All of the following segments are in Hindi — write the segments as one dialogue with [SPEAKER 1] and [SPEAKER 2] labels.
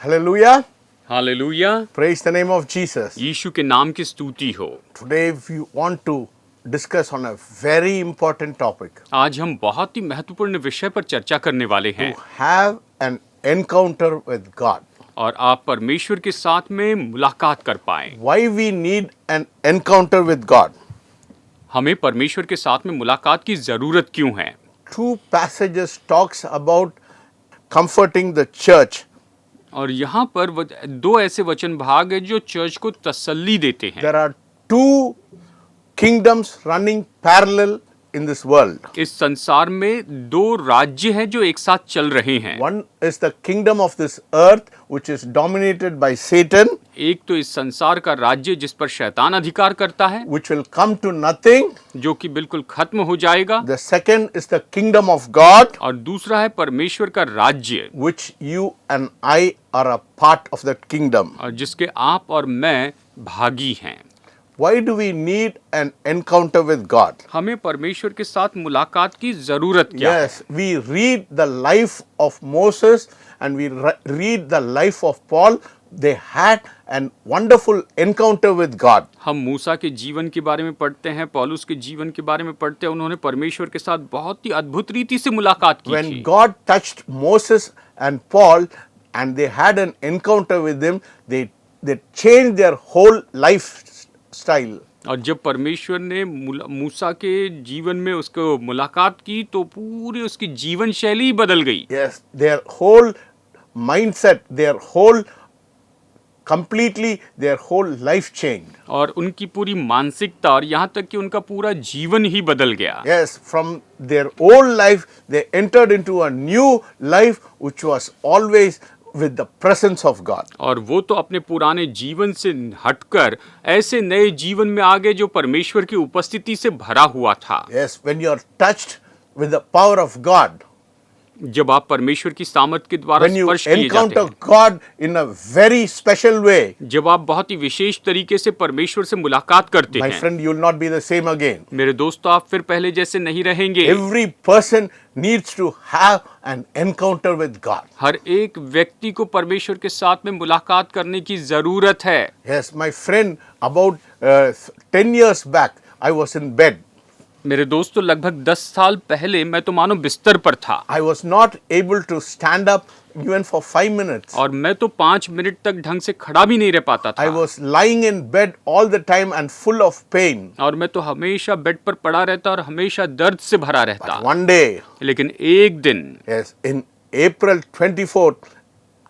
[SPEAKER 1] Hallelujah.
[SPEAKER 2] Hallelujah.
[SPEAKER 1] Praise the name of Jesus.
[SPEAKER 2] यीशु के नाम की स्तुति हो।
[SPEAKER 1] Today we want to discuss on a very important topic.
[SPEAKER 2] आज हम बहुत ही महत्वपूर्ण विषय पर चर्चा करने वाले हैं।
[SPEAKER 1] To have an encounter with God.
[SPEAKER 2] और आप परमेश्वर के साथ में मुलाकात कर पाएं।
[SPEAKER 1] Why we need an encounter with God?
[SPEAKER 2] हमें परमेश्वर के साथ में मुलाकात की जरूरत क्यों है?
[SPEAKER 1] Two passages talks about comforting the church.
[SPEAKER 2] और यहाँ पर दो ऐसे वचन भाग है जो चर्च को तसल्ली देते हैं।
[SPEAKER 1] There are two kingdoms running parallel in this world.
[SPEAKER 2] इस संसार में दो राज्य हैं जो एक साथ चल रहे हैं।
[SPEAKER 1] One is the kingdom of this earth, which is dominated by Satan,
[SPEAKER 2] एक तो इस संसार का राज्य जिस पर शैतान अधिकार करता है,
[SPEAKER 1] which will come to nothing.
[SPEAKER 2] जो कि बिल्कुल खत्म हो जाएगा।
[SPEAKER 1] The second is the kingdom of God,
[SPEAKER 2] और दूसरा है परमेश्वर का राज्य,
[SPEAKER 1] which you and I are a part of that kingdom.
[SPEAKER 2] और जिसके आप और मैं भागी हैं।
[SPEAKER 1] Why do we need an encounter with God?
[SPEAKER 2] हमें परमेश्वर के साथ मुलाकात की जरूरत क्या है?
[SPEAKER 1] Yes, we read the life of Moses and we read the life of Paul. They had a wonderful encounter with God.
[SPEAKER 2] हम मूसा के जीवन के बारे में पढ़ते हैं, पौलुस के जीवन के बारे में पढ़ते हैं। उन्होंने परमेश्वर के साथ बहुत ही अद्भुत रीति से मुलाकात की
[SPEAKER 1] When
[SPEAKER 2] थी।
[SPEAKER 1] God touched Moses and Paul and they had an encounter with him, they changed their whole lifestyle.
[SPEAKER 2] और जब परमेश्वर ने मूसा के जीवन में उसको मुलाकात की तो पूरी उसकी जीवन शैली बदल गई।
[SPEAKER 1] Yes, their whole mindset, their whole life changed.
[SPEAKER 2] और उनकी पूरी मानसिकता और यहाँ तक कि उनका पूरा जीवन ही बदल गया।
[SPEAKER 1] Yes, from their old life, they entered into a new life which was always with the presence of God.
[SPEAKER 2] और वो तो अपने पुराने जीवन से हटकर ऐसे नए जीवन में आ गए जो परमेश्वर की उपस्थिति से भरा हुआ था।
[SPEAKER 1] Yes, when you are touched with the power of God,
[SPEAKER 2] जब आप परमेश्वर की सामर्थ के द्वारा
[SPEAKER 1] when you
[SPEAKER 2] स्पर्श किए जाते
[SPEAKER 1] encounter
[SPEAKER 2] हैं,
[SPEAKER 1] God in a very special way,
[SPEAKER 2] जब आप बहुत ही विशेष तरीके से परमेश्वर से मुलाकात करते
[SPEAKER 1] my
[SPEAKER 2] हैं,
[SPEAKER 1] friend, you will not be the same again.
[SPEAKER 2] मेरे दोस्तों, आप फिर पहले जैसे नहीं रहेंगे।
[SPEAKER 1] Every person needs to have an encounter with God.
[SPEAKER 2] हर एक व्यक्ति को परमेश्वर के साथ में मुलाकात करने की जरूरत है।
[SPEAKER 1] Yes, my friend, about 10 years back, I was in bed.
[SPEAKER 2] मेरे दोस्तों, लगभग 10 साल पहले मैं तो मानो बिस्तर पर था।
[SPEAKER 1] I was not able to stand up even for 5 minutes.
[SPEAKER 2] और मैं तो 5 मिनट तक ढंग से खड़ा भी नहीं रह पाता
[SPEAKER 1] I
[SPEAKER 2] था।
[SPEAKER 1] was lying in bed all the time and full of pain.
[SPEAKER 2] और मैं तो हमेशा बेड पर पड़ा रहता और हमेशा दर्द से भरा रहता।
[SPEAKER 1] One day,
[SPEAKER 2] लेकिन एक दिन,
[SPEAKER 1] yes, in April 24th,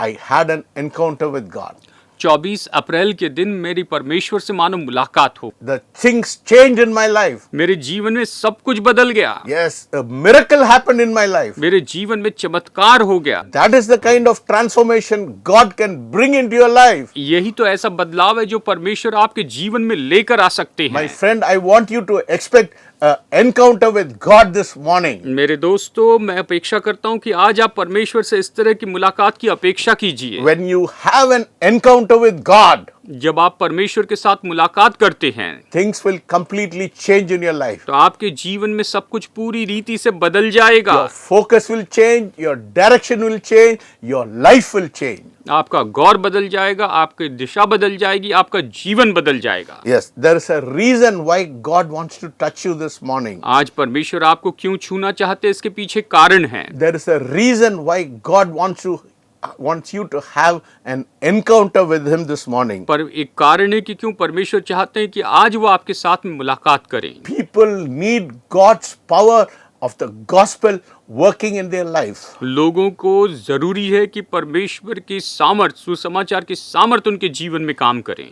[SPEAKER 1] I had an encounter with God.
[SPEAKER 2] 24 अप्रैल के दिन मेरी परमेश्वर से मानो मुलाकात हो।
[SPEAKER 1] The things changed in my life.
[SPEAKER 2] मेरे जीवन में सब कुछ बदल गया।
[SPEAKER 1] Yes, a miracle happened in my life.
[SPEAKER 2] मेरे जीवन में चमत्कार हो गया।
[SPEAKER 1] That is the kind of transformation God can bring into your life.
[SPEAKER 2] यही तो ऐसा बदलाव है जो परमेश्वर आपके जीवन में लेकर आ सकते
[SPEAKER 1] My
[SPEAKER 2] हैं।
[SPEAKER 1] friend, I want you to expect an encounter with God this morning.
[SPEAKER 2] मेरे दोस्तों, मैं अपेक्षा करता हूं कि आज आप परमेश्वर से इस तरह की मुलाकात की अपेक्षा कीजिए।
[SPEAKER 1] When you have an encounter with God,
[SPEAKER 2] जब आप परमेश्वर के साथ मुलाकात करते हैं
[SPEAKER 1] things will completely change in your life.
[SPEAKER 2] तो आपके जीवन में सब कुछ पूरी रीति से बदल जाएगा।
[SPEAKER 1] Your focus will change, your direction will change, your life will change.
[SPEAKER 2] आपका गौर बदल जाएगा, आपकी दिशा बदल जाएगी, आपका जीवन बदल जाएगा।
[SPEAKER 1] Yes, there is a reason why God wants to touch you this morning.
[SPEAKER 2] आज परमेश्वर आपको क्यों छूना चाहते हैं, इसके पीछे कारण है।
[SPEAKER 1] There is a reason why God wants you to have an encounter with Him this morning.
[SPEAKER 2] पर एक कारण है कि क्यों परमेश्वर चाहते हैं कि आज वो आपके साथ में मुलाकात करें।
[SPEAKER 1] People need God's power of the gospel working in their life.
[SPEAKER 2] लोगों को जरूरी है कि परमेश्वर की सामर्थ, सुसमाचार की सामर्थ उनके जीवन में काम करें।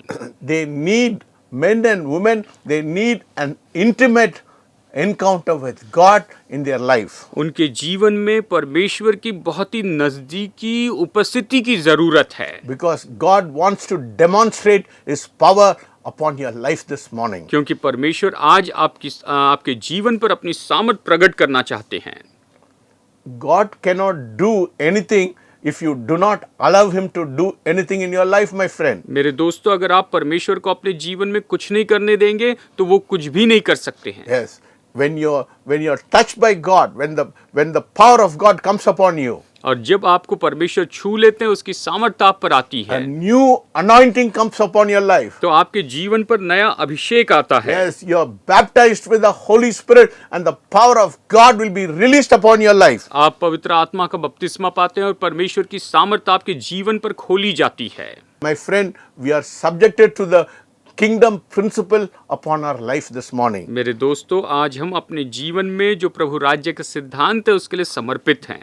[SPEAKER 1] They need, men and women, they need an intimate encounter with God in their life.
[SPEAKER 2] उनके जीवन में परमेश्वर की बहुत ही नजदीकी उपस्थिति की जरूरत है।
[SPEAKER 1] Because God wants to demonstrate His power upon your life this morning.
[SPEAKER 2] क्योंकि परमेश्वर आज आपके जीवन पर अपनी सामर्थ प्रकट करना चाहते हैं।
[SPEAKER 1] God cannot do anything if you do not allow Him to do anything in your life, my friend.
[SPEAKER 2] मेरे दोस्तों, अगर आप परमेश्वर को अपने जीवन में कुछ नहीं करने देंगे तो वो कुछ भी नहीं कर सकते हैं।
[SPEAKER 1] Yes, when you're touched by God, when the power of God comes upon you,
[SPEAKER 2] और जब आपको परमेश्वर छू लेते हैं उसकी सामर्थ आप पर आती
[SPEAKER 1] a
[SPEAKER 2] है,
[SPEAKER 1] new anointing comes upon your life.
[SPEAKER 2] तो आपके जीवन पर नया अभिषेक आता है।
[SPEAKER 1] Yes, you are baptized with the Holy Spirit and the power of God will be released upon your life.
[SPEAKER 2] आप पवित्र आत्मा का बपतिस्मा पाते हैं और परमेश्वर की सामर्थ आपके जीवन पर खोली जाती है।
[SPEAKER 1] My friend, we are subjected to the kingdom principle upon our life this morning.
[SPEAKER 2] मेरे दोस्तों, आज हम अपने जीवन में जो प्रभु राज्य का सिद्धांत है उसके लिए समर्पित हैं।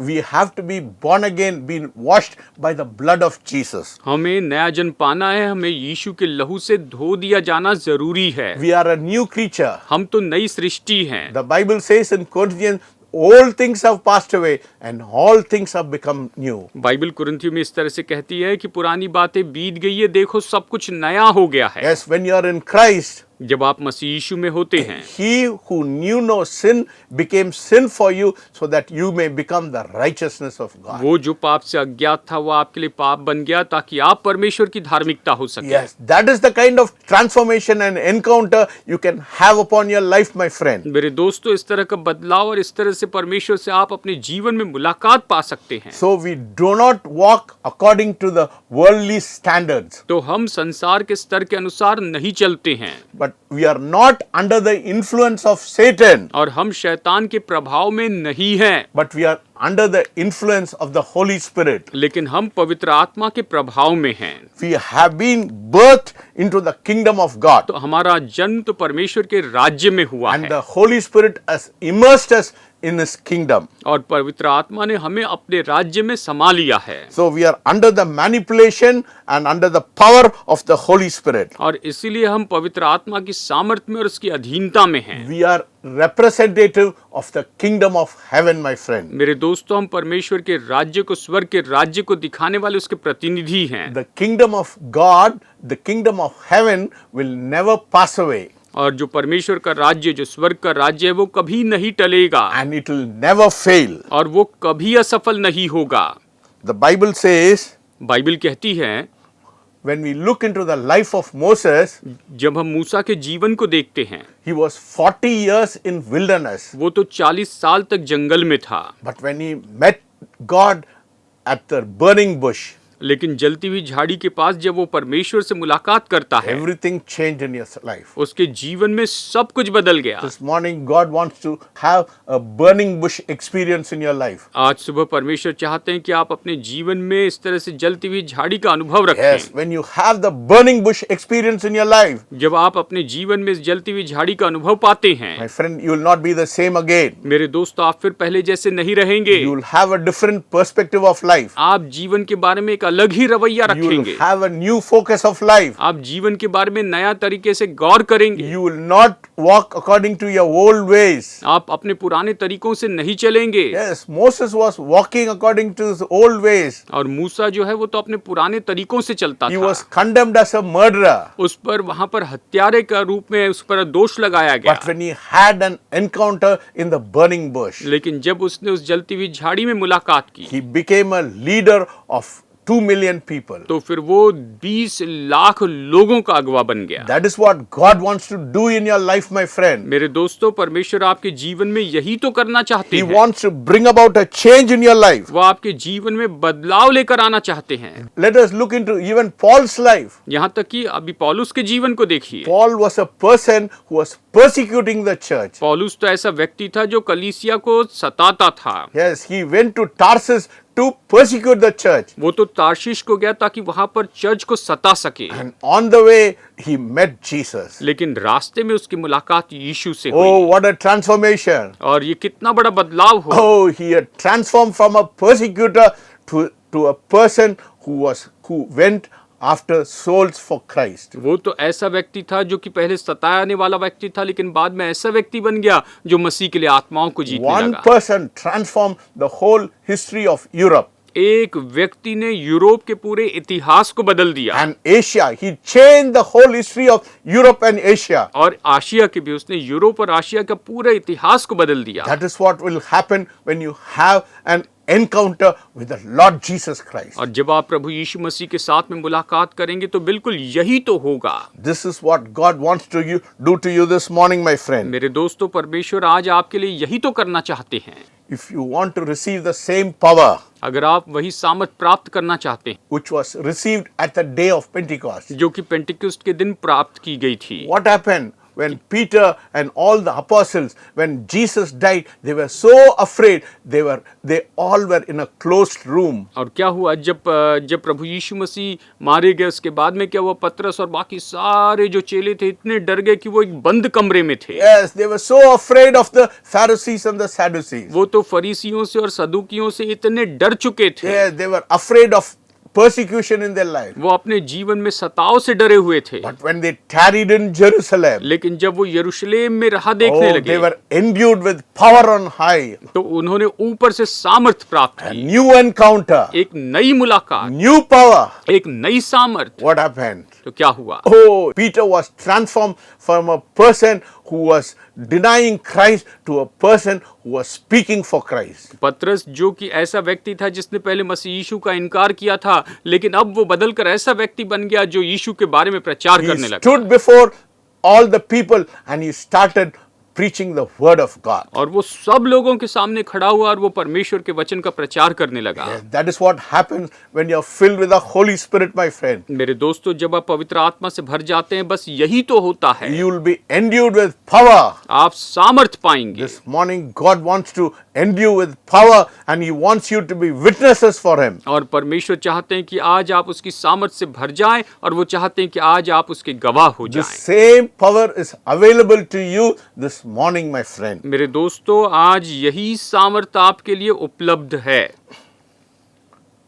[SPEAKER 1] We have to be born again, be washed by the blood of Jesus.
[SPEAKER 2] हमें नया जन्म पाना है, हमें यीशु के लहू से धो दिया जाना जरूरी है।
[SPEAKER 1] We are a new creature.
[SPEAKER 2] हम तो नई सृष्टि हैं।
[SPEAKER 1] The Bible says in Corinthians, all things have passed away and all things have become new.
[SPEAKER 2] Bible कुरिन्थियों में इस तरह से कहती है कि पुरानी बातें बीत गई है, देखो सब कुछ नया हो गया है।
[SPEAKER 1] Yes, when you are in Christ,
[SPEAKER 2] जब आप मसीह यीशु में होते हैं,
[SPEAKER 1] He who knew no sin became sin for you so that you may become the righteousness of God.
[SPEAKER 2] वो जो पाप से अज्ञात था वो आपके लिए पाप बन गया ताकि आप परमेश्वर की धार्मिकता हो सके।
[SPEAKER 1] Yes, that is the kind of transformation and encounter you can have upon your life, my friend.
[SPEAKER 2] मेरे दोस्तों, इस तरह का बदलाव और इस तरह से परमेश्वर से आप अपने जीवन में मुलाकात पा सकते हैं।
[SPEAKER 1] So we do not walk according to the worldly standards,
[SPEAKER 2] तो हम संसार के स्तर के अनुसार नहीं चलते हैं,
[SPEAKER 1] but we are not under the influence of Satan,
[SPEAKER 2] और हम शैतान के प्रभाव में नहीं हैं,
[SPEAKER 1] but we are under the influence of the Holy Spirit.
[SPEAKER 2] लेकिन हम पवित्र आत्मा के प्रभाव में हैं।
[SPEAKER 1] We have been birthed into the kingdom of God,
[SPEAKER 2] तो हमारा जन्म तो परमेश्वर के राज्य में हुआ
[SPEAKER 1] and
[SPEAKER 2] है,
[SPEAKER 1] the Holy Spirit has immersed us in His kingdom.
[SPEAKER 2] और पवित्र आत्मा ने हमें अपने राज्य में समा लिया है।
[SPEAKER 1] So we are under the manipulation and under the power of the Holy Spirit.
[SPEAKER 2] और इसीलिए हम पवित्र आत्मा की सामर्थ्य में और उसकी अधीनता में हैं।
[SPEAKER 1] We are representative of the kingdom of heaven, my friend.
[SPEAKER 2] मेरे दोस्तों, हम परमेश्वर के राज्य को, स्वर्ग के राज्य को दिखाने वाले उसके प्रतिनिधि हैं,
[SPEAKER 1] The kingdom of God, the kingdom of heaven will never pass away
[SPEAKER 2] और जो परमेश्वर का राज्य, जो स्वर्ग का राज्य है, वो कभी नहीं टलेगा
[SPEAKER 1] and it will never fail.
[SPEAKER 2] और वो कभी असफल नहीं होगा।
[SPEAKER 1] The Bible says,
[SPEAKER 2] बाइबल कहती है,
[SPEAKER 1] when we look into the life of Moses,
[SPEAKER 2] जब हम मूसा के जीवन को देखते हैं,
[SPEAKER 1] he was 40 years in wilderness.
[SPEAKER 2] वो तो 40 साल तक जंगल में था,
[SPEAKER 1] But when he met God at the burning bush,
[SPEAKER 2] लेकिन जलती हुई झाड़ी के पास जब वो परमेश्वर से मुलाकात करता है,
[SPEAKER 1] everything changed in his life.
[SPEAKER 2] उसके जीवन में सब कुछ बदल गया।
[SPEAKER 1] This morning, God wants to have a burning bush experience in your life.
[SPEAKER 2] आज सुबह परमेश्वर चाहते हैं कि आप अपने जीवन में इस तरह से जलती हुई झाड़ी का अनुभव रखें।
[SPEAKER 1] Yes, when you have the burning bush experience in your life,
[SPEAKER 2] जब आप अपने जीवन में इस जलती हुई झाड़ी का अनुभव पाते हैं,
[SPEAKER 1] my friend, you will not be the same again.
[SPEAKER 2] मेरे दोस्तों, आप फिर पहले जैसे नहीं रहेंगे।
[SPEAKER 1] You will have a different perspective of life.
[SPEAKER 2] आप जीवन के बारे में एक अलग ही रवैया
[SPEAKER 1] You will
[SPEAKER 2] रखेंगे।
[SPEAKER 1] have a new focus of life.
[SPEAKER 2] आप जीवन के बारे में नया तरीके से गौर करेंगे।
[SPEAKER 1] You will not walk according to your old ways.
[SPEAKER 2] आप अपने पुराने तरीकों से नहीं चलेंगे।
[SPEAKER 1] Yes, Moses was walking according to his old ways.
[SPEAKER 2] और मूसा जो है वो तो अपने पुराने तरीकों से चलता
[SPEAKER 1] He
[SPEAKER 2] था।
[SPEAKER 1] was condemned as a murderer.
[SPEAKER 2] उस पर वहां पर हत्यारे का रूप में उस पर दोष लगाया गया।
[SPEAKER 1] But when he had an encounter in the burning bush,
[SPEAKER 2] लेकिन जब उसने उस जलती हुई झाड़ी में मुलाकात की,
[SPEAKER 1] he became a leader of 2 million people.
[SPEAKER 2] तो फिर वो 20 लाख लोगों का अगवा बन गया।
[SPEAKER 1] That is what God wants to do in your life, my friend.
[SPEAKER 2] मेरे दोस्तों, परमेश्वर आपके जीवन में यही तो करना चाहते
[SPEAKER 1] He
[SPEAKER 2] हैं।
[SPEAKER 1] wants to bring about a change in your life.
[SPEAKER 2] वो आपके जीवन में बदलाव लेकर आना चाहते हैं।
[SPEAKER 1] Let us look into even Paul's life.
[SPEAKER 2] यहाँ तक कि अभी पौलुस के जीवन को देखिए।
[SPEAKER 1] Paul was a person who was persecuting the church.
[SPEAKER 2] पौलुस तो ऐसा व्यक्ति था जो कलीसिया को सताता था।
[SPEAKER 1] Yes, he went to Tarsus to persecute the church.
[SPEAKER 2] वो तो तार्शीश को गया ताकि वहां पर चर्च को सता सके।
[SPEAKER 1] And on the way, he met Jesus.
[SPEAKER 2] लेकिन रास्ते में उसकी मुलाकात यीशु से
[SPEAKER 1] Oh,
[SPEAKER 2] हुई।
[SPEAKER 1] what a transformation.
[SPEAKER 2] और ये कितना बड़ा बदलाव हुआ।
[SPEAKER 1] Oh, he had transformed from a persecutor to a person who went after souls for Christ.
[SPEAKER 2] वो तो ऐसा व्यक्ति था जो कि पहले सताने वाला व्यक्ति था, लेकिन बाद में ऐसा व्यक्ति बन गया जो मसीह के लिए आत्माओं को जीतने
[SPEAKER 1] One
[SPEAKER 2] लगा।
[SPEAKER 1] person transformed the whole history of Europe
[SPEAKER 2] एक व्यक्ति ने यूरोप के पूरे इतिहास को बदल दिया।
[SPEAKER 1] and Asia. He changed the whole history of Europe and Asia.
[SPEAKER 2] और आशिया के भी उसने यूरोप और आशिया का पूरा इतिहास को बदल दिया।
[SPEAKER 1] That is what will happen when you have an encounter with the Lord Jesus Christ.
[SPEAKER 2] और जब आप प्रभु यीशु मसीह के साथ में मुलाकात करेंगे तो बिल्कुल यही तो होगा।
[SPEAKER 1] This is what God wants to do to you this morning, my friend.
[SPEAKER 2] मेरे दोस्तों, परमेश्वर आज आपके लिए यही तो करना चाहते हैं।
[SPEAKER 1] If you want to receive the same power
[SPEAKER 2] अगर आप वही सामर्थ प्राप्त करना चाहते हैं
[SPEAKER 1] which was received at the day of Pentecost,
[SPEAKER 2] जो कि पेंटिकुस्ट के दिन प्राप्त की गई थी,
[SPEAKER 1] what happened when Peter and all the apostles, when Jesus died, they were so afraid. They all were in a closed room.
[SPEAKER 2] और क्या हुआ जब प्रभु यीशु मसीह मारे गए, उसके बाद में क्या हुआ, पतरस और बाकी सारे जो चेले थे इतने डर गए कि वो एक बंद कमरे में थे।
[SPEAKER 1] Yes, they were so afraid of the Pharisees and the Sadducees.
[SPEAKER 2] वो तो फरीसियों से और सदुकियों से इतने डर चुके थे।
[SPEAKER 1] Yes, they were afraid of persecution in their life.
[SPEAKER 2] वो अपने जीवन में सताव से डरे हुए थे।
[SPEAKER 1] But when they tarried in Jerusalem,
[SPEAKER 2] लेकिन जब वो यरूशलेम में राह देखने
[SPEAKER 1] oh,
[SPEAKER 2] लगे,
[SPEAKER 1] they were endued with power on high.
[SPEAKER 2] तो उन्होंने ऊपर से सामर्थ प्राप्त
[SPEAKER 1] A
[SPEAKER 2] की,
[SPEAKER 1] new encounter,
[SPEAKER 2] एक नई मुलाकात,
[SPEAKER 1] new power.
[SPEAKER 2] एक नई सामर्थ।
[SPEAKER 1] What happened?
[SPEAKER 2] तो क्या हुआ?
[SPEAKER 1] Oh, Peter was transformed from a person who was denying Christ to a person who was speaking for Christ.
[SPEAKER 2] पतरस जो कि ऐसा व्यक्ति था जिसने पहले मसीह यीशु का इनकार किया था, लेकिन अब वो बदलकर ऐसा व्यक्ति बन गया जो यीशु के बारे में प्रचार
[SPEAKER 1] He
[SPEAKER 2] करने लगा।
[SPEAKER 1] stood before all the people and he started preaching the word of God.
[SPEAKER 2] और वो सब लोगों के सामने खड़ा हुआ और वो परमेश्वर के वचन का प्रचार करने लगा।
[SPEAKER 1] Yes, that is what happens when you are filled with the Holy Spirit, my friend.
[SPEAKER 2] मेरे दोस्तों, जब आप पवित्र आत्मा से भर जाते हैं, बस यही तो होता है।
[SPEAKER 1] You will be endued with power.
[SPEAKER 2] आप सामर्थ पाएंगे।
[SPEAKER 1] This morning God wants to endue with power and he wants you to be witnesses for him.
[SPEAKER 2] और परमेश्वर चाहते हैं कि आज आप उसकी सामर्थ से भर जाएं और वो चाहते हैं कि आज आप उसके गवाह हो
[SPEAKER 1] The
[SPEAKER 2] जाएं।
[SPEAKER 1] same power is available to you this morning, my friend.
[SPEAKER 2] मेरे दोस्तों, आज यही सामर्थ आपके लिए उपलब्ध है।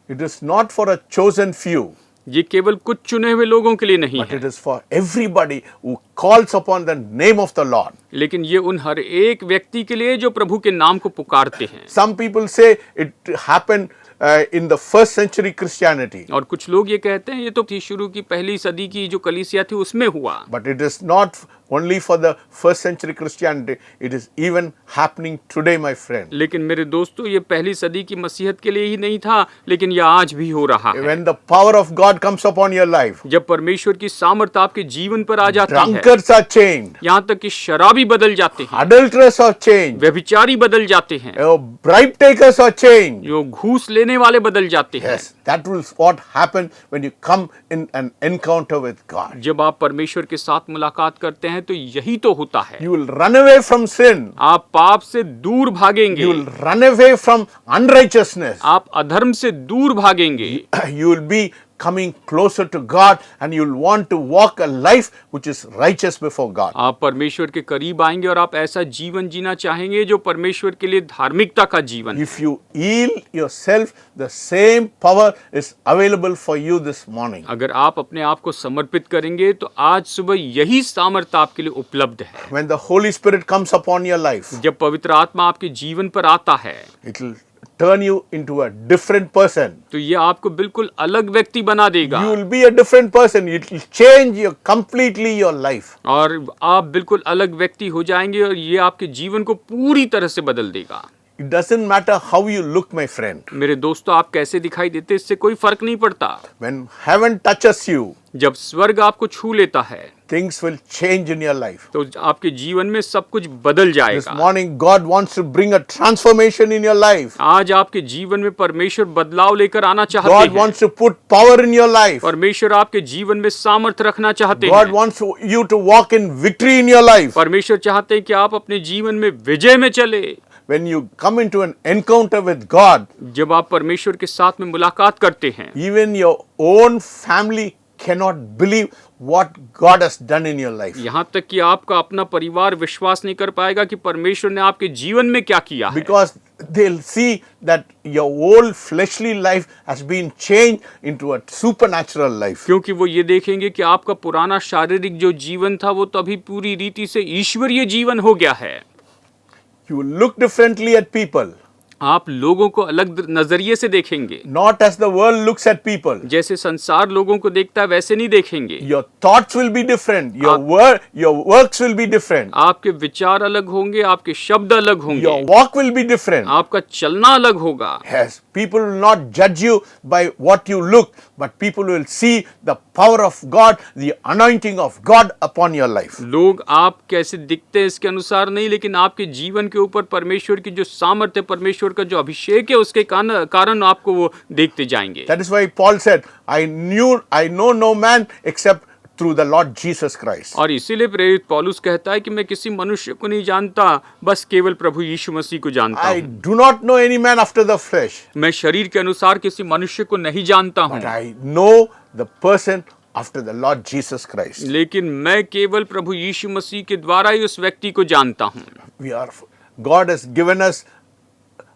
[SPEAKER 1] It is not for a chosen few,
[SPEAKER 2] ये केवल कुछ चुने हुए लोगों के लिए नहीं
[SPEAKER 1] but
[SPEAKER 2] है,
[SPEAKER 1] it is for everybody who calls upon the name of the Lord.
[SPEAKER 2] लेकिन ये उन हर एक व्यक्ति के लिए जो प्रभु के नाम को पुकारते हैं।
[SPEAKER 1] Some people say it happened in the first century Christianity,
[SPEAKER 2] और कुछ लोग ये कहते हैं ये तो शुरू की पहली सदी की जो कलीसिया थी उसमें हुआ,
[SPEAKER 1] but it is not only for the first century Christianity, it is even happening today, my friend.
[SPEAKER 2] लेकिन मेरे दोस्तों, ये पहली सदी की मसीहत के लिए ही नहीं था, लेकिन ये आज भी हो रहा है।
[SPEAKER 1] When the power of God comes upon your life,
[SPEAKER 2] जब परमेश्वर की सामर्थ आपके जीवन पर आ जाती है,
[SPEAKER 1] drunkards are chained,
[SPEAKER 2] यहाँ तक कि शराबी बदल जाते हैं,
[SPEAKER 1] adulterers are chained,
[SPEAKER 2] व्यभिचारी बदल जाते हैं,
[SPEAKER 1] bribe takers are chained.
[SPEAKER 2] जो घूस लेने वाले बदल जाते हैं।
[SPEAKER 1] Yes, that is what happens when you come in an encounter with God.
[SPEAKER 2] जब आप परमेश्वर के साथ मुलाकात करते हैं तो यही तो होता है।
[SPEAKER 1] You will run away from sin.
[SPEAKER 2] आप पाप से दूर भागेंगे,
[SPEAKER 1] You will run away from unrighteousness.
[SPEAKER 2] आप अधर्म से दूर भागेंगे,
[SPEAKER 1] You will be coming closer to God and you will want to walk a life which is righteous before God.
[SPEAKER 2] आप परमेश्वर के करीब आएंगे और आप ऐसा जीवन जीना चाहेंगे जो परमेश्वर के लिए धार्मिकता का जीवन है।
[SPEAKER 1] If you yield yourself, the same power is available for you this morning.
[SPEAKER 2] अगर आप अपने आप को समर्पित करेंगे तो आज सुबह यही सामर्थ आपके लिए उपलब्ध है।
[SPEAKER 1] When the Holy Spirit comes upon your life,
[SPEAKER 2] जब पवित्र आत्मा आपके जीवन पर आता है
[SPEAKER 1] it will turn you into a different person.
[SPEAKER 2] तो ये आपको बिल्कुल अलग व्यक्ति बना देगा
[SPEAKER 1] You will be a different person. It will change your completely your life.
[SPEAKER 2] और आप बिल्कुल अलग व्यक्ति हो जाएंगे और ये आपके जीवन को पूरी तरह से बदल देगा।
[SPEAKER 1] It doesn't matter how you look, my friend.
[SPEAKER 2] मेरे दोस्तों, आप कैसे दिखाई देते इससे कोई फर्क नहीं पड़ता।
[SPEAKER 1] When heaven touches you,
[SPEAKER 2] जब स्वर्ग आपको छू लेता है
[SPEAKER 1] things will change in your life.
[SPEAKER 2] तो आपके जीवन में सब कुछ बदल
[SPEAKER 1] This
[SPEAKER 2] जाएगा।
[SPEAKER 1] morning, God wants to bring a transformation in your life.
[SPEAKER 2] आज आपके जीवन में परमेश्वर बदलाव लेकर आना चाहते
[SPEAKER 1] God
[SPEAKER 2] हैं।
[SPEAKER 1] wants to put power in your life.
[SPEAKER 2] परमेश्वर आपके जीवन में सामर्थ्य रखना चाहते
[SPEAKER 1] God
[SPEAKER 2] हैं।
[SPEAKER 1] wants you to walk in victory in your life.
[SPEAKER 2] परमेश्वर चाहते हैं कि आप अपने जीवन में विजय में चले।
[SPEAKER 1] When you come into an encounter with God,
[SPEAKER 2] जब आप परमेश्वर के साथ में मुलाकात करते हैं,
[SPEAKER 1] even your own family cannot believe what God has done in your life.
[SPEAKER 2] यहाँ तक कि आपका अपना परिवार विश्वास नहीं कर पाएगा कि परमेश्वर ने आपके जीवन में क्या किया है।
[SPEAKER 1] Because they'll see that your whole fleshly life has been changed into a supernatural life.
[SPEAKER 2] क्योंकि वो ये देखेंगे कि आपका पुराना शारीरिक जो जीवन था वो तो अभी पूरी रीति से ईश्वरीय जीवन हो गया है।
[SPEAKER 1] You will look differently at people.
[SPEAKER 2] आप लोगों को अलग नजरिए से देखेंगे।
[SPEAKER 1] not as the world looks at people.
[SPEAKER 2] जैसे संसार लोगों को देखता है वैसे नहीं देखेंगे।
[SPEAKER 1] Your thoughts will be different. Your works will be different.
[SPEAKER 2] आपके विचार अलग होंगे, आपके शब्द अलग होंगे,
[SPEAKER 1] Your walk will be different.
[SPEAKER 2] आपका चलना अलग होगा।
[SPEAKER 1] Yes, people will not judge you by what you look, but people will see the power of God, the anointing of God upon your life.
[SPEAKER 2] लोग आप कैसे दिखते हैं इसके अनुसार नहीं, लेकिन आपके जीवन के ऊपर परमेश्वर की जो सामर्थ्य, परमेश्वर का जो अभिषेक है उसके कारण आपको वो देखते जाएंगे।
[SPEAKER 1] That is why Paul said, I know no man except through the Lord Jesus Christ.
[SPEAKER 2] और इसीलिए प्रेरित पौलुस कहता है कि मैं किसी मनुष्य को नहीं जानता, बस केवल प्रभु यीशु मसीह को जानता
[SPEAKER 1] I
[SPEAKER 2] हूँ।
[SPEAKER 1] do not know any man after the flesh,
[SPEAKER 2] मैं शरीर के अनुसार किसी मनुष्य को नहीं जानता हूँ,
[SPEAKER 1] but I know the person after the Lord Jesus Christ.
[SPEAKER 2] लेकिन मैं केवल प्रभु यीशु मसीह के द्वारा ही उस व्यक्ति को जानता हूँ।
[SPEAKER 1] God has given us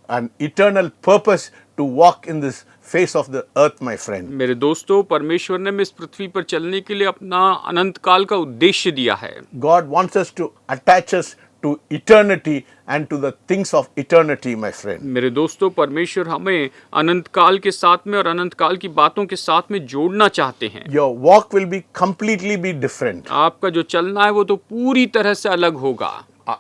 [SPEAKER 1] an eternal purpose to walk in this face of the earth, my friend.
[SPEAKER 2] मेरे दोस्तों, परमेश्वर ने हमें इस पृथ्वी पर चलने के लिए अपना अनंत काल का उद्देश्य दिया है।
[SPEAKER 1] God wants us to attach us to eternity and to the things of eternity, my friend.
[SPEAKER 2] मेरे दोस्तों, परमेश्वर हमें अनंत काल के साथ में और अनंत काल की बातों के साथ में जोड़ना चाहते हैं।
[SPEAKER 1] Your walk will be completely different.
[SPEAKER 2] आपका जो चलना है वो तो पूरी तरह से अलग होगा।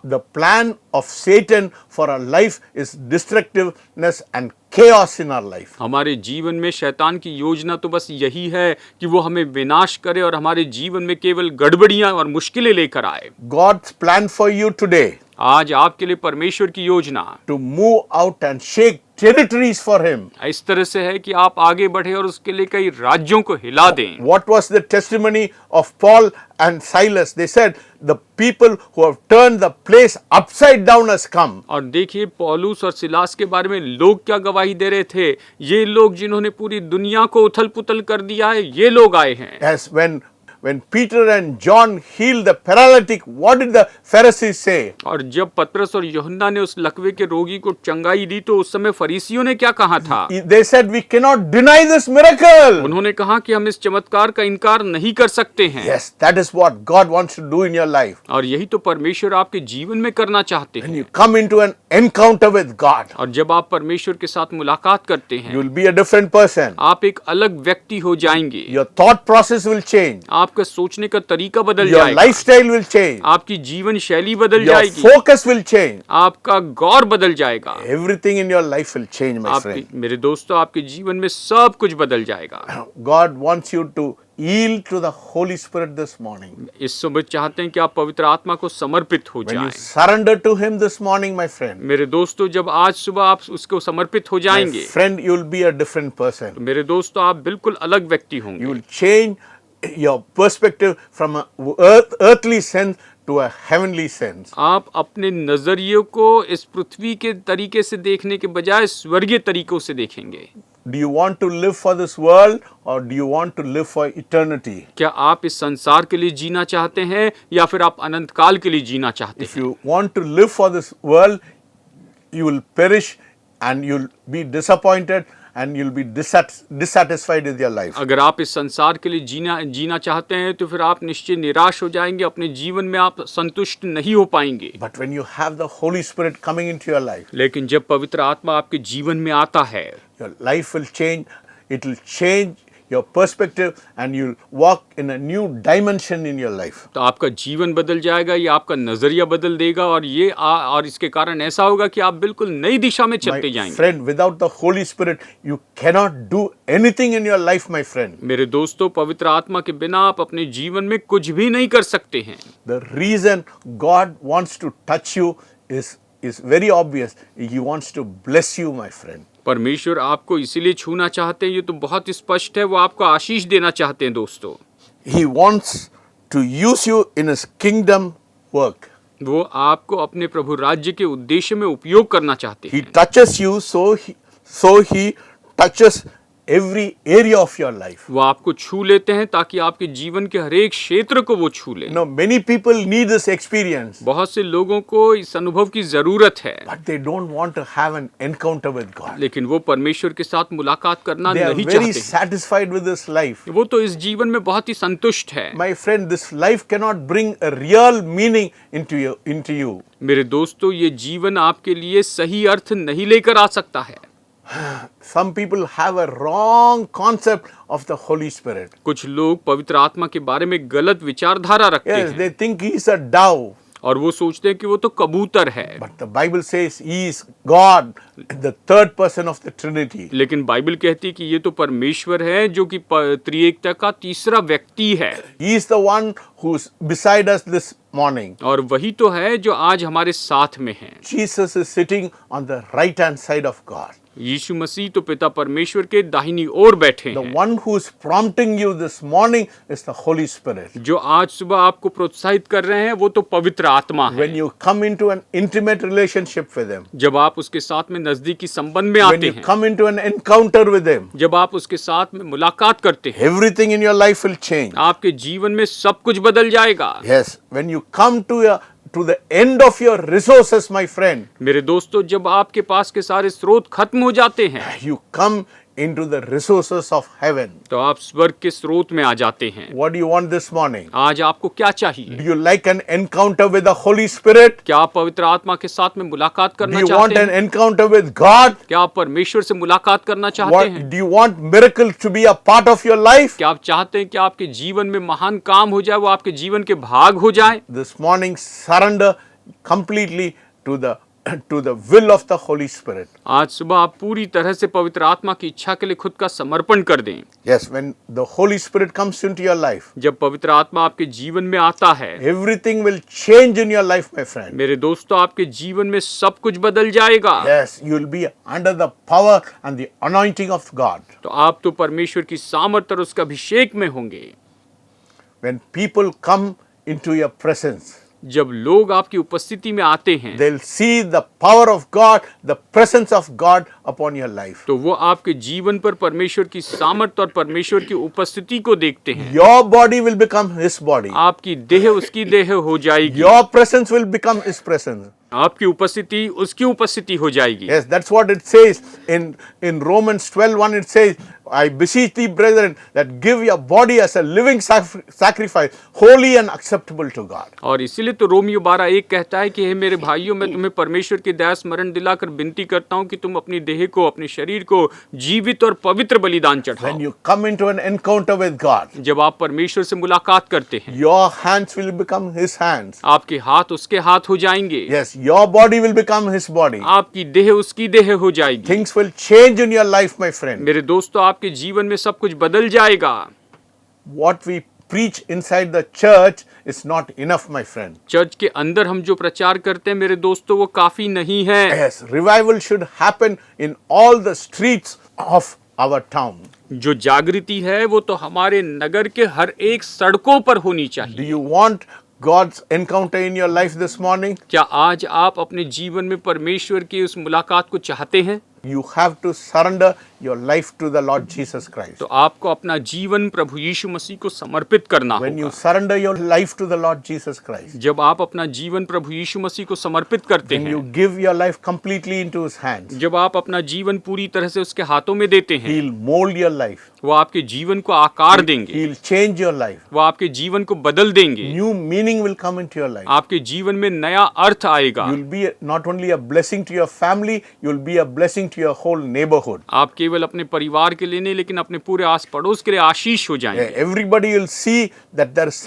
[SPEAKER 1] The plan of Satan for our life is destructiveness and chaos in our life.
[SPEAKER 2] हमारे जीवन में शैतान की योजना तो बस यही है कि वो हमें विनाश करे और हमारे जीवन में केवल गड़बड़ियां और मुश्किलें लेकर आए।
[SPEAKER 1] God's plan for you today
[SPEAKER 2] आज आपके लिए परमेश्वर की योजना
[SPEAKER 1] to move out and shake territories for him.
[SPEAKER 2] इस तरह से है कि आप आगे बढ़े और उसके लिए कई राज्यों को हिला दें।
[SPEAKER 1] What was the testimony of Paul and Silas? They said the people who have turned the place upside down has come.
[SPEAKER 2] और देखिए पौलुस और सिलास के बारे में लोग क्या गवाही दे रहे थे। ये लोग जिन्होंने पूरी दुनिया को उथल पुथल कर दिया है, ये लोग आए हैं।
[SPEAKER 1] As when Peter and John healed the paralytic, what did the Pharisees say?
[SPEAKER 2] और जब पतरस और यूहन्ना ने उस लकवे के रोगी को चंगाई दी तो उस समय फरीसियों ने क्या कहा था?
[SPEAKER 1] They said, we cannot deny this miracle.
[SPEAKER 2] उन्होंने कहा कि हम इस चमत्कार का इनकार नहीं कर सकते हैं।
[SPEAKER 1] Yes, that is what God wants to do in your life.
[SPEAKER 2] और यही तो परमेश्वर आपके जीवन में करना चाहते
[SPEAKER 1] When
[SPEAKER 2] हैं।
[SPEAKER 1] you come into an encounter with God,
[SPEAKER 2] और जब आप परमेश्वर के साथ मुलाकात करते हैं,
[SPEAKER 1] you will be a different person.
[SPEAKER 2] आप एक अलग व्यक्ति हो जाएंगे।
[SPEAKER 1] Your thought process will change.
[SPEAKER 2] आपका सोचने का तरीका बदल
[SPEAKER 1] Your
[SPEAKER 2] जाएगा।
[SPEAKER 1] lifestyle will change.
[SPEAKER 2] आपकी जीवन शैली बदल
[SPEAKER 1] Your
[SPEAKER 2] जाएगी।
[SPEAKER 1] focus will change.
[SPEAKER 2] आपका गौर बदल जाएगा।
[SPEAKER 1] Everything in your life will change, my friend.
[SPEAKER 2] मेरे दोस्तों, आपके जीवन में सब कुछ बदल जाएगा।
[SPEAKER 1] God wants you to yield to the Holy Spirit this morning.
[SPEAKER 2] इस समय चाहते हैं कि आप पवित्र आत्मा को समर्पित हो
[SPEAKER 1] When you
[SPEAKER 2] जाएं।
[SPEAKER 1] surrender to Him this morning, my friend,
[SPEAKER 2] मेरे दोस्तों, जब आज सुबह आप उसको समर्पित हो
[SPEAKER 1] my
[SPEAKER 2] जाएंगे,
[SPEAKER 1] friend, you will be a different person.
[SPEAKER 2] मेरे दोस्तों, आप बिल्कुल अलग व्यक्ति
[SPEAKER 1] You
[SPEAKER 2] होंगे।
[SPEAKER 1] will change your perspective from a earthly sense to a heavenly sense.
[SPEAKER 2] आप अपने नजरियों को इस पृथ्वी के तरीके से देखने के बजाय स्वर्गीय तरीकों से देखेंगे।
[SPEAKER 1] Do you want to live for this world or do you want to live for eternity?
[SPEAKER 2] क्या आप इस संसार के लिए जीना चाहते हैं या फिर आप अनंत काल के लिए जीना चाहते
[SPEAKER 1] If
[SPEAKER 2] हैं?
[SPEAKER 1] you want to live for this world, you will perish and you'll be disappointed and you'll be dissatisfied with your life.
[SPEAKER 2] अगर आप इस संसार के लिए जीना चाहते हैं तो फिर आप निश्चय निराश हो जाएंगे, अपने जीवन में आप संतुष्ट नहीं हो पाएंगे।
[SPEAKER 1] But when you have the Holy Spirit coming into your life,
[SPEAKER 2] लेकिन जब पवित्र आत्मा आपके जीवन में आता है,
[SPEAKER 1] your life will change. It will change your perspective and you'll walk in a new dimension in your life.
[SPEAKER 2] तो आपका जीवन बदल जाएगा, ये आपका नजरिया बदल देगा और और इसके कारण ऐसा होगा कि आप बिल्कुल नई दिशा में चलते
[SPEAKER 1] My
[SPEAKER 2] जाएंगे।
[SPEAKER 1] friend, without the Holy Spirit, you cannot do anything in your life, my friend.
[SPEAKER 2] मेरे दोस्तों, पवित्र आत्मा के बिना आप अपने जीवन में कुछ भी नहीं कर सकते हैं।
[SPEAKER 1] The reason God wants to touch you is very obvious. He wants to bless you, my friend.
[SPEAKER 2] परमेश्वर आपको इसीलिए छूना चाहते हैं, ये तो बहुत स्पष्ट है, वो आपको आशीष देना चाहते हैं। दोस्तों,
[SPEAKER 1] He wants to use you in His kingdom work.
[SPEAKER 2] वो आपको अपने प्रभु राज्य के उद्देश्य में उपयोग करना चाहते
[SPEAKER 1] He
[SPEAKER 2] हैं।
[SPEAKER 1] touches you, so he touches every area of your life.
[SPEAKER 2] वो आपको छू लेते हैं ताकि आपके जीवन के हर एक क्षेत्र को वो छू लें।
[SPEAKER 1] Many people need this experience,
[SPEAKER 2] बहुत से लोगों को इस अनुभव की जरूरत है,
[SPEAKER 1] but they don't want to have an encounter with God.
[SPEAKER 2] लेकिन वो परमेश्वर के साथ मुलाकात करना
[SPEAKER 1] They are
[SPEAKER 2] नहीं
[SPEAKER 1] very
[SPEAKER 2] चाहते।
[SPEAKER 1] satisfied with this life.
[SPEAKER 2] वो तो इस जीवन में बहुत ही संतुष्ट है।
[SPEAKER 1] My friend, this life cannot bring a real meaning into you.
[SPEAKER 2] मेरे दोस्तों, ये जीवन आपके लिए सही अर्थ नहीं लेकर आ सकता है।
[SPEAKER 1] Some people have a wrong concept of the Holy Spirit.
[SPEAKER 2] कुछ लोग पवित्र आत्मा के बारे में गलत विचारधारा रखते
[SPEAKER 1] Yes,
[SPEAKER 2] हैं
[SPEAKER 1] they think he is a dove.
[SPEAKER 2] और वो सोचते हैं कि वो तो कबूतर है।
[SPEAKER 1] But the Bible says he is God, the third person of the Trinity.
[SPEAKER 2] लेकिन बाइबल कहती है कि ये तो परमेश्वर है जो कि त्रिएकता का तीसरा व्यक्ति है।
[SPEAKER 1] He is the one who's beside us this morning.
[SPEAKER 2] और वही तो है जो आज हमारे साथ में है।
[SPEAKER 1] Jesus is sitting on the right hand side of God.
[SPEAKER 2] यीशु मसीह तो पिता परमेश्वर के दाहिनी ओर बैठे
[SPEAKER 1] The
[SPEAKER 2] हैं।
[SPEAKER 1] one who's prompting you this morning is the Holy Spirit.
[SPEAKER 2] जो आज सुबह आपको प्रोत्साहित कर रहे हैं वो तो पवित्र आत्मा है।
[SPEAKER 1] When you come into an intimate relationship with him,
[SPEAKER 2] जब आप उसके साथ में नजदीकी संबंध में
[SPEAKER 1] when
[SPEAKER 2] आते
[SPEAKER 1] you
[SPEAKER 2] हैं,
[SPEAKER 1] come into an encounter with him,
[SPEAKER 2] जब आप उसके साथ में मुलाकात करते हैं,
[SPEAKER 1] everything in your life will change.
[SPEAKER 2] आपके जीवन में सब कुछ बदल जाएगा।
[SPEAKER 1] Yes, when you come to the end of your resources, my friend,
[SPEAKER 2] मेरे दोस्तों, जब आपके पास के सारे स्रोत खत्म हो जाते हैं,
[SPEAKER 1] you come into the resources of heaven.
[SPEAKER 2] तो आप स्वर्ग के स्रोत में आ जाते हैं।
[SPEAKER 1] What do you want this morning?
[SPEAKER 2] आज आपको क्या चाहिए?
[SPEAKER 1] Do you like an encounter with the Holy Spirit?
[SPEAKER 2] क्या आप पवित्र आत्मा के साथ में मुलाकात
[SPEAKER 1] Do
[SPEAKER 2] करना
[SPEAKER 1] you want
[SPEAKER 2] चाहते
[SPEAKER 1] an
[SPEAKER 2] हैं?
[SPEAKER 1] encounter with God?
[SPEAKER 2] क्या आप परमेश्वर से मुलाकात करना चाहते
[SPEAKER 1] What,
[SPEAKER 2] हैं?
[SPEAKER 1] do you want miracle to be a part of your life?
[SPEAKER 2] क्या आप चाहते हैं कि आपके जीवन में महान काम हो जाए, वो आपके जीवन के भाग हो जाए?
[SPEAKER 1] This morning, surrender completely to the will of the Holy Spirit.
[SPEAKER 2] आज सुबह आप पूरी तरह से पवित्र आत्मा की इच्छा के लिए खुद का समर्पण कर दें।
[SPEAKER 1] Yes, when the Holy Spirit comes into your life,
[SPEAKER 2] जब पवित्र आत्मा आपके जीवन में आता है,
[SPEAKER 1] everything will change in your life, my friend.
[SPEAKER 2] मेरे दोस्तों, आपके जीवन में सब कुछ बदल जाएगा।
[SPEAKER 1] Yes, you will be under the power and the anointing of God.
[SPEAKER 2] तो आप तो परमेश्वर की सामर्थ और उसके अभिषेक में होंगे।
[SPEAKER 1] When people come into your presence,
[SPEAKER 2] जब लोग आपकी उपस्थिति में आते हैं,
[SPEAKER 1] they'll see the power of God, the presence of God upon your life.
[SPEAKER 2] तो वो आपके जीवन पर परमेश्वर की सामर्थ और परमेश्वर की उपस्थिति को देखते हैं।
[SPEAKER 1] Your body will become His body.
[SPEAKER 2] आपकी देह उसकी देह हो जाएगी।
[SPEAKER 1] Your presence will become His presence.
[SPEAKER 2] आपकी उपस्थिति उसकी उपस्थिति हो जाएगी।
[SPEAKER 1] Yes, that's what it says in Romans 12:1. It says, I beseech thee, brethren, that give your body as a living sacrifice, holy and acceptable to God.
[SPEAKER 2] और इसीलिए तो रोमियो 12:1 कहता है कि हे मेरे भाइयों, मैं तुम्हें परमेश्वर की दया स्मरण दिलाकर विनती करता हूँ कि तुम अपनी देह को, अपने शरीर को जीवित और पवित्र बलिदान
[SPEAKER 1] When
[SPEAKER 2] चढ़ाओ।
[SPEAKER 1] you come into an encounter with God,
[SPEAKER 2] जब आप परमेश्वर से मुलाकात करते हैं,
[SPEAKER 1] your hands will become His hands.
[SPEAKER 2] आपके हाथ उसके हाथ हो जाएंगे।
[SPEAKER 1] Yes, your body will become His body.
[SPEAKER 2] आपकी देह उसकी देह हो जाएगी।
[SPEAKER 1] Things will change in your life, my friend.
[SPEAKER 2] मेरे दोस्तों, आपके जीवन में सब कुछ बदल जाएगा।
[SPEAKER 1] What we preach inside the church is not enough, my friend.
[SPEAKER 2] Church के अंदर हम जो प्रचार करते हैं मेरे दोस्तों, वो काफी नहीं है।
[SPEAKER 1] Yes, revival should happen in all the streets of our town.
[SPEAKER 2] जो जागृति है वो तो हमारे नगर के हर एक सड़कों पर होनी
[SPEAKER 1] Do
[SPEAKER 2] चाहिए।
[SPEAKER 1] you want God's encounter in your life this morning?
[SPEAKER 2] क्या आज आप अपने जीवन में परमेश्वर की उस मुलाकात को चाहते हैं?
[SPEAKER 1] You have to surrender your life to the Lord Jesus Christ.
[SPEAKER 2] तो आपको अपना जीवन प्रभु यीशु मसीह को समर्पित करना
[SPEAKER 1] When you
[SPEAKER 2] होगा।
[SPEAKER 1] surrender your life to the Lord Jesus Christ,
[SPEAKER 2] जब आप अपना जीवन प्रभु यीशु मसीह को समर्पित करते
[SPEAKER 1] when you
[SPEAKER 2] हैं,
[SPEAKER 1] give your life completely into His hands,
[SPEAKER 2] जब आप अपना जीवन पूरी तरह से उसके हाथों में देते हैं,
[SPEAKER 1] He'll mold your life.
[SPEAKER 2] वो आपके जीवन को आकार देंगे,
[SPEAKER 1] He'll change your life.
[SPEAKER 2] वो आपके जीवन को बदल देंगे,
[SPEAKER 1] New meaning will come into your life.
[SPEAKER 2] आपके जीवन में नया अर्थ आएगा।
[SPEAKER 1] You'll be not only a blessing to your family, you'll be a blessing to your whole neighborhood.
[SPEAKER 2] आप केवल अपने परिवार के लिए नहीं, लेकिन अपने पूरे आस पड़ोस के लिए आशीष हो जाएंगे।
[SPEAKER 1] Everybody will see that there is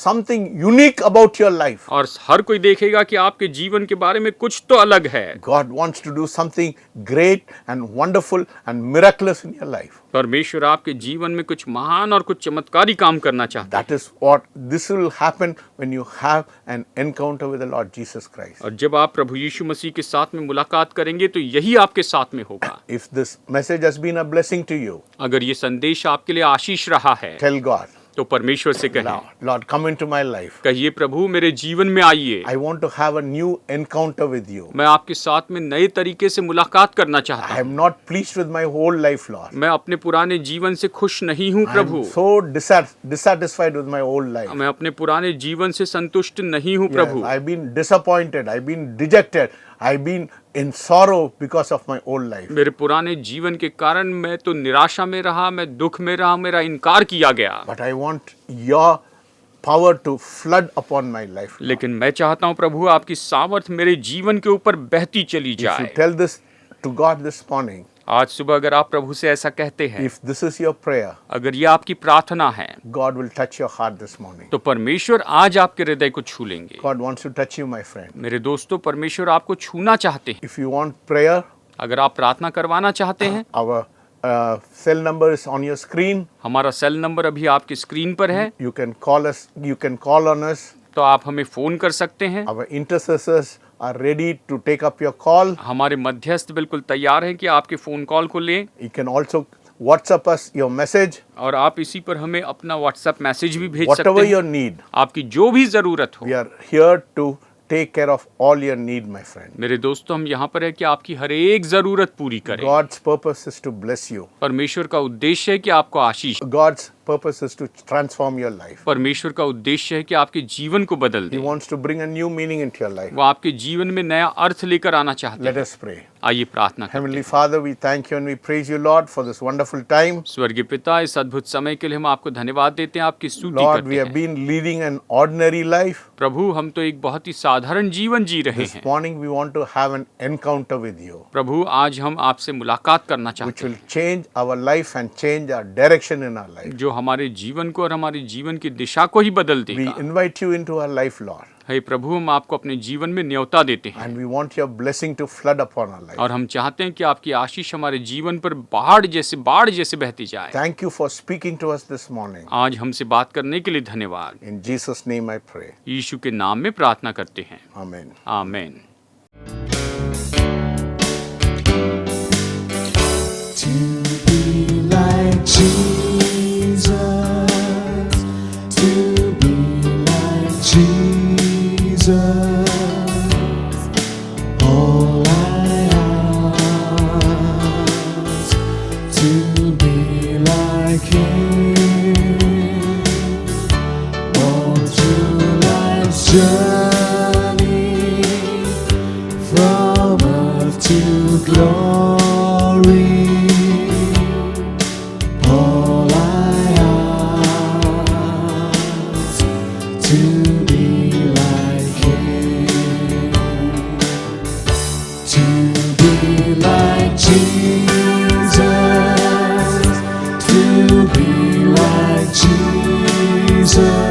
[SPEAKER 1] something unique about your life.
[SPEAKER 2] और हर कोई देखेगा कि आपके जीवन के बारे में कुछ तो अलग है।
[SPEAKER 1] God wants to do something great and wonderful and miraculous in your life.
[SPEAKER 2] परमेश्वर आपके जीवन में कुछ महान और कुछ चमत्कारी काम करना चाहता है।
[SPEAKER 1] That is what this will happen when you have an encounter with the Lord Jesus Christ.
[SPEAKER 2] और जब आप प्रभु यीशु मसीह के साथ में मुलाकात करेंगे तो यही आपके साथ में होगा।
[SPEAKER 1] If this message has been a blessing to you,
[SPEAKER 2] अगर ये संदेश आपके लिए आशीष रहा है,
[SPEAKER 1] tell God,
[SPEAKER 2] तो परमेश्वर से कहें,
[SPEAKER 1] Lord, come into my life.
[SPEAKER 2] कहिए प्रभु मेरे जीवन में आइए,
[SPEAKER 1] I want to have a new encounter with you.
[SPEAKER 2] मैं आपके साथ में नए तरीके से मुलाकात करना चाहता
[SPEAKER 1] I
[SPEAKER 2] हूँ।
[SPEAKER 1] am not pleased with my whole life, Lord.
[SPEAKER 2] मैं अपने पुराने जीवन से खुश नहीं हूँ
[SPEAKER 1] I am
[SPEAKER 2] Prabhu.
[SPEAKER 1] so dissatisfied with my old life.
[SPEAKER 2] मैं अपने पुराने जीवन से संतुष्ट नहीं हूँ
[SPEAKER 1] Yes,
[SPEAKER 2] Prabhu.
[SPEAKER 1] I've been disappointed. I've been dejected. I've been in sorrow because of my old life.
[SPEAKER 2] मेरे पुराने जीवन के कारण मैं तो निराशा में रहा, मैं दुख में रहा, मेरा इनकार किया गया।
[SPEAKER 1] But I want your power to flood upon my life.
[SPEAKER 2] लेकिन मैं चाहता हूँ प्रभु आपकी सामर्थ मेरे जीवन के ऊपर बहती चली
[SPEAKER 1] If you
[SPEAKER 2] जाए।
[SPEAKER 1] tell this to God this morning,
[SPEAKER 2] आज सुबह अगर आप प्रभु से ऐसा कहते हैं,
[SPEAKER 1] if this is your prayer,
[SPEAKER 2] अगर ये आपकी प्रार्थना है,
[SPEAKER 1] God will touch your heart this morning.
[SPEAKER 2] तो परमेश्वर आज आपके हृदय को छू लेंगे।
[SPEAKER 1] God wants to touch you, my friend.
[SPEAKER 2] मेरे दोस्तों, परमेश्वर आपको छूना चाहते हैं।
[SPEAKER 1] If you want prayer,
[SPEAKER 2] अगर आप प्रार्थना करवाना चाहते हैं,
[SPEAKER 1] our cell number is on your screen.
[SPEAKER 2] हमारा सेल नंबर अभी आपकी स्क्रीन पर है,
[SPEAKER 1] You can call us. You can call on us.
[SPEAKER 2] तो आप हमें फोन कर सकते हैं।
[SPEAKER 1] Our intercessors are ready to take up your call.
[SPEAKER 2] हमारे मध्यस्थ बिल्कुल तैयार हैं कि आपके फोन कॉल को लें,
[SPEAKER 1] You can also WhatsApp us your message,
[SPEAKER 2] और आप इसी पर हमें अपना व्हाट्सएप मैसेज भी भेज सकते
[SPEAKER 1] whatever
[SPEAKER 2] हैं।
[SPEAKER 1] your need.
[SPEAKER 2] आपकी जो भी जरूरत हो,
[SPEAKER 1] We are here to take care of all your need, my friend.
[SPEAKER 2] मेरे दोस्तों, हम यहाँ पर है कि आपकी हर एक जरूरत पूरी करें।
[SPEAKER 1] God's purpose is to bless you.
[SPEAKER 2] परमेश्वर का उद्देश्य है कि आपको आशीष,
[SPEAKER 1] God's purpose is to transform your life.
[SPEAKER 2] परमेश्वर का उद्देश्य है कि आपके जीवन को बदल
[SPEAKER 1] He
[SPEAKER 2] they.
[SPEAKER 1] wants to bring a new meaning into your life.
[SPEAKER 2] वो आपके जीवन में नया अर्थ लेकर आना चाहते
[SPEAKER 1] Let
[SPEAKER 2] हैं।
[SPEAKER 1] us pray.
[SPEAKER 2] आइए प्रार्थना करें।
[SPEAKER 1] Heavenly Father, we thank you and we praise you, Lord, for this wonderful time.
[SPEAKER 2] स्वर्गीय पिता, इस अद्भुत समय के लिए हम आपको धन्यवाद देते हैं, आपकी स्तुति
[SPEAKER 1] Lord,
[SPEAKER 2] करते
[SPEAKER 1] we have
[SPEAKER 2] हैं।
[SPEAKER 1] been leading an ordinary life.
[SPEAKER 2] प्रभु, हम तो एक बहुत ही साधारण जीवन जी रहे
[SPEAKER 1] This
[SPEAKER 2] हैं।
[SPEAKER 1] morning we want to have an encounter with you,
[SPEAKER 2] प्रभु, आज हम आपसे मुलाकात करना
[SPEAKER 1] which
[SPEAKER 2] चाहते
[SPEAKER 1] will change our life and change our direction in our life.
[SPEAKER 2] हैं, जो हमारे जीवन को और हमारे जीवन की दिशा को ही बदल
[SPEAKER 1] We
[SPEAKER 2] देगा।
[SPEAKER 1] invite you into our life, Lord,
[SPEAKER 2] हे प्रभु, हम आपको अपने जीवन में न्योता देते हैं,
[SPEAKER 1] and we want your blessing to flood upon our life.
[SPEAKER 2] और हम चाहते हैं कि आपकी आशीष हमारे जीवन पर बाढ़ जैसे बहती जाए।
[SPEAKER 1] Thank you for speaking to us this morning.
[SPEAKER 2] आज हमसे बात करने के लिए धन्यवाद।
[SPEAKER 1] In Jesus' name I pray.
[SPEAKER 2] यीशु के नाम में प्रार्थना करते हैं,
[SPEAKER 1] Amen.
[SPEAKER 2] आमीन।
[SPEAKER 3] Like Jesus, to be like Jesus, all I ask, to be like Him, all through life's journey, from earth to glory. All I ask, to be like Him, to be like Jesus, to be like Jesus.